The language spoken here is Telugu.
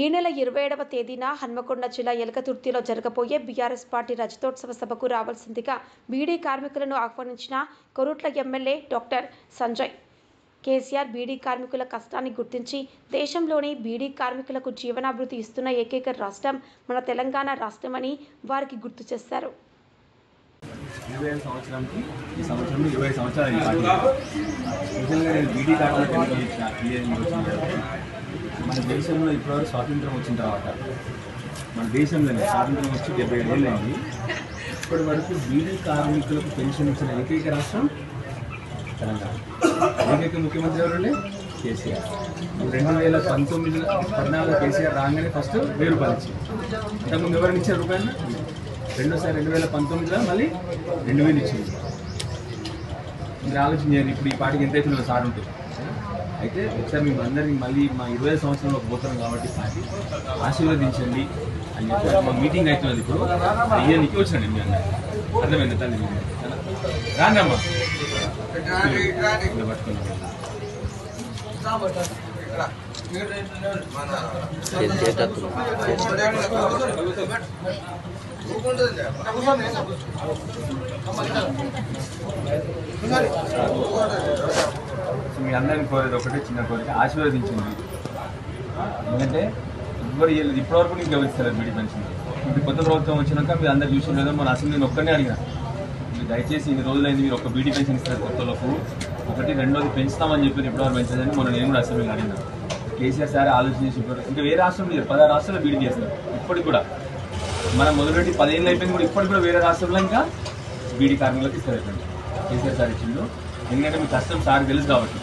ఈ నెల 27వ తేదీన హన్మకొండ జిల్లా ఎలకతుర్తిలో జరగబోయే బీఆర్ఎస్ పార్టీ రజతోత్సవ సభకు రావాల్సిందిగా బీడీ కార్మికులను ఆహ్వానించిన కొరుట్ల ఎమ్మెల్యే డాక్టర్ సంజయ్. కేసీఆర్ బీడీ కార్మికుల కష్టాన్ని గుర్తించి దేశంలోని బీడీ కార్మికులకు జీవనాభివృద్ధి ఇస్తున్న ఏకైక రాష్ట్రం మన తెలంగాణ రాష్ట్రమని వారికి గుర్తు చేశారు. మన దేశంలో ఇప్పటివరకు స్వాతంత్రం వచ్చిన తర్వాత మన దేశంలోనే స్వాతంత్రం వచ్చి 77 ఏళ్ళు అయింది. ఇప్పటి వరకు బీడీ కార్మికులకు పెన్షన్ ఇచ్చిన ఏకైక రాష్ట్రం తెలంగాణ. ఏకైక ముఖ్యమంత్రి ఎవరండి? కేసీఆర్. 2014 కేసీఆర్ రాగానే ఫస్ట్ 1000 రూపాయలు ఇచ్చింది. ఇంతకుముందు ఎవరైనా ఇచ్చారు రూపాయలు? రెండోసారి 2019లో మళ్ళీ 2000 ఇచ్చింది. మీరు ఆలోచన చేయండి, ఇప్పుడు ఈ పార్టీకి ఎంత అవుతుందో సార్ ఉంటుంది. అయితే ఒకసారి మేము అందరినీ మళ్ళీ మా 25 సంవత్సరంలో పోతున్నాం కాబట్టి పార్టీ ఆశీర్వదించండి అని చెప్పి మా మీటింగ్ అవుతున్నది. ఇప్పుడు ఇవన్నీకి వచ్చినండి మీ అందరూ అర్థమైంది తల్లి రాండమ్మా పట్టుకున్నాం. మీ అందరిని కోరేది ఒకటే చిన్న కోరిక, ఆశీర్వదించండి. ఎందుకంటే ఎవరు ఇప్పటివరకు నీకు గమనిస్తారు బీడీ పెన్షన్. ఇప్పుడు కొత్త ప్రభుత్వం వచ్చినాక మీరు అందరు చూసిన లేదా మన అసెంబ్లీని ఒక్కనే అడిగిన, మీరు దయచేసి ఇన్ని రోజులైంది మీరు ఒక బీడీ పెన్షన్ ఇస్తారు కొత్తలకు, ఒకటి రెండోది పెంచుతామని చెప్పి ఇప్పటివరకు పెంచదని మొన్న నేను కూడా అసెంబ్లీని అడిగినా. కేసీఆర్ సార్ ఆలోచించి ఇంకా వేరే రాష్ట్రం లేదు, 16 రాష్ట్రాల్లో బీడీ చేస్తారు. ఇప్పటికి కూడా మనం మొదలుపెట్టి 10 ఏళ్ళు అయిపోయింది కూడా ఇప్పటికి కూడా వేరే రాష్ట్రంలో ఇంకా బీడీ కార్మికులకు ఇస్తారు. కేసీఆర్ సార్ ఇచ్చిండు. ఎందుకంటే మీ కష్టం సార్ తెలుసు కాబట్టి.